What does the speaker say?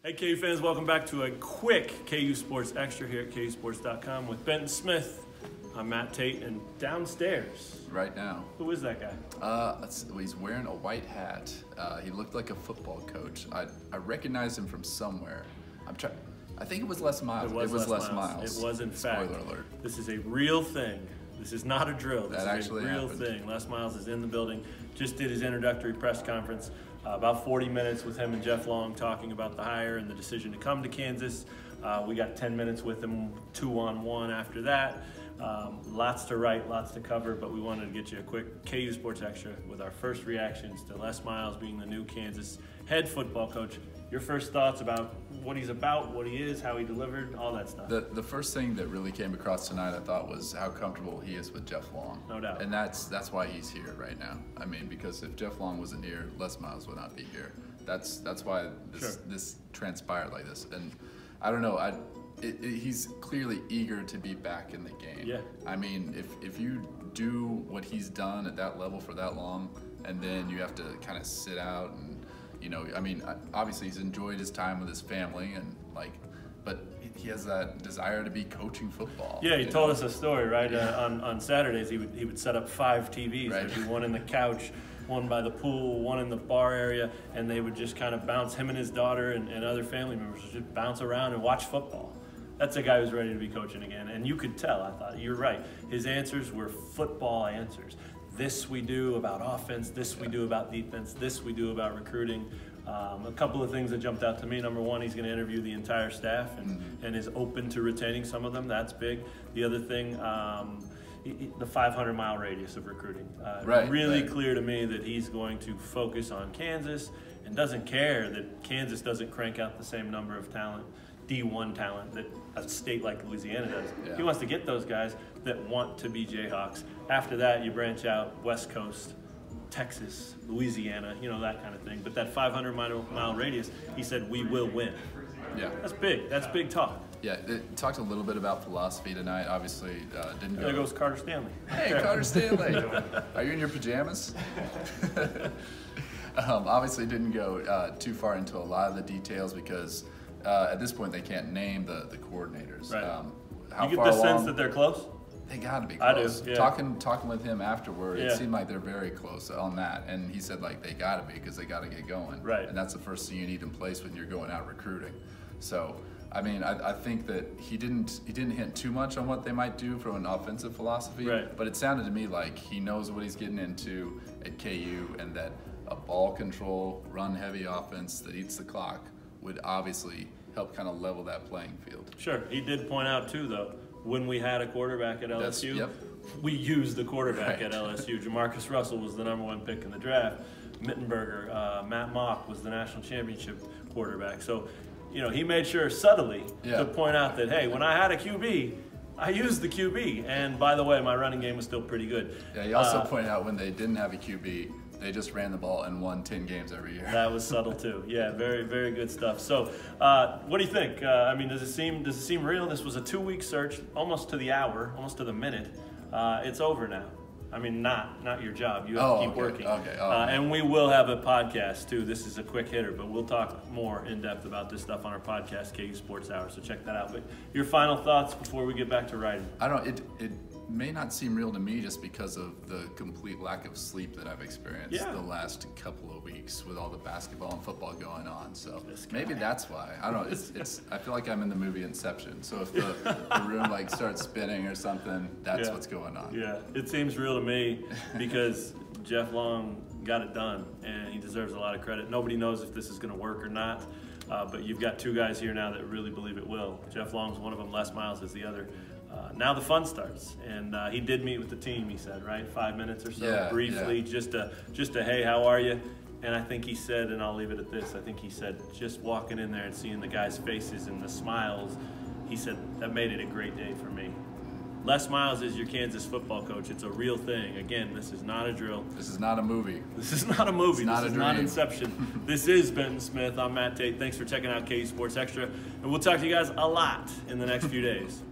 Hey KU fans, welcome back to a quick KU Sports Extra here at KUsports.com with Benton Smith. I'm Matt Tait, and downstairs, right now. Who is that guy? He's wearing a white hat. He looked like a football coach. I recognized him from somewhere. I think it was Les Miles. It was Les Miles. It was, in fact. Spoiler alert. This is a real thing. This is not a drill. This is a real happened. thing. Les Miles is in the building. Just did his introductory press conference. About 40 minutes with him and Jeff Long talking about the hire and the decision to come to Kansas. We got 10 minutes with him, 2-on-1 after that. Lots to write, lots to cover, but we wanted to get you a quick KU Sports Extra with our first reactions to Les Miles being the new Kansas head football coach. Your first thoughts about what he's about, what he is, how he delivered, all that stuff. The first thing that really came across tonight, I thought, was how comfortable he is with Jeff Long. No doubt. And that's why he's here right now. I mean, because if Jeff Long wasn't here, Les Miles would not be here. That's why this transpired like this. And I don't know. He's clearly eager to be back in the game. Yeah. I mean, if you do what he's done at that level for that long, and then you have to kind of sit out and, you know, I mean, obviously he's enjoyed his time with his family and but he has that desire to be coaching football. Yeah, he told us a story, right? On Saturdays, he would set up 5 TVs. Right. There'd be one in the couch, one by the pool, one in the bar area, and they would just kind of bounce, him and his daughter and other family members would just bounce around and watch football. That's a guy who's ready to be coaching again. And you could tell, I thought, you're right. His answers were football answers. This we do about offense, this we do about defense, this we do about recruiting. A couple of things that jumped out to me. Number one, he's going to interview the entire staff and is open to retaining some of them. That's big. The other thing, the 500-mile radius of recruiting. Really clear to me that he's going to focus on Kansas and doesn't care that Kansas doesn't crank out the same number of talent, D1 talent, that a state like Louisiana does. Yeah. He wants to get those guys that want to be Jayhawks. After that, you branch out West Coast, Texas, Louisiana, you know, that kind of thing. But that 500-mile radius, he said, we will win. Yeah. That's big. That's big talk. Yeah, it talked a little bit about philosophy tonight. Obviously, didn't go. There goes Carter Stanley. Hey, Carter Stanley. Are you in your pajamas? Obviously, didn't go too far into a lot of the details because at this point they can't name the coordinators. Right. How you get far the along, sense that they're close? They got to be close. I do, yeah. Talking with him afterward, Yeah. it seemed like they're very close on that. And he said, like, they got to be because they got to get going. Right. And that's the first thing you need in place when you're going out recruiting. So, I mean, I think that he didn't hint too much on what they might do from an offensive philosophy. Right. But it sounded to me like he knows what he's getting into at KU and that a ball control, run-heavy offense that eats the clock would obviously help kind of level that playing field. Sure. He did point out, too, though, when we had a quarterback at LSU, we used the quarterback at LSU. Jamarcus Russell was the #1 pick in the draft. Mittenberger, Matt Mock was the national championship quarterback. So, you know, he made sure subtly to point out that, hey, when I had a QB, I used the QB. And by the way, my running game was still pretty good. Yeah, he also pointed out when they didn't have a QB, they just ran the ball and won 10 games every year. That was subtle too. Yeah, very, very good stuff. So, what do you think? I mean, does it seem real? This was a 2-week search, almost to the hour, almost to the minute. It's over now. I mean, not your job. You have to keep working. Okay. And we will have a podcast too. This is a quick hitter, but we'll talk more in depth about this stuff on our podcast, KU Sports Hour. So check that out. But your final thoughts before we get back to writing? I don't know. It may not seem real to me just because of the complete lack of sleep that I've experienced the last couple of weeks with all the basketball and football going on. So maybe that's why. I don't know. It's. I feel like I'm in the movie Inception. So if the room like starts spinning or something, that's what's going on. Yeah, it seems real to me because Jeff Long got it done, and he deserves a lot of credit. Nobody knows if this is going to work or not, but you've got 2 guys here now that really believe it will. Jeff Long's one of them. Les Miles is the other. Now the fun starts, and he did meet with the team. He said, right, 5 minutes or so, briefly, just a hey, how are you? And I think he said, and I'll leave it at this. I think he said, just walking in there and seeing the guys' faces and the smiles, he said that made it a great day for me. Les Miles is your Kansas football coach. It's a real thing. Again, this is not a drill. This is not a movie. This is not a movie. This is not Inception. This is Benton Smith. I'm Matt Tait. Thanks for checking out KU Sports Extra, and we'll talk to you guys a lot in the next few days.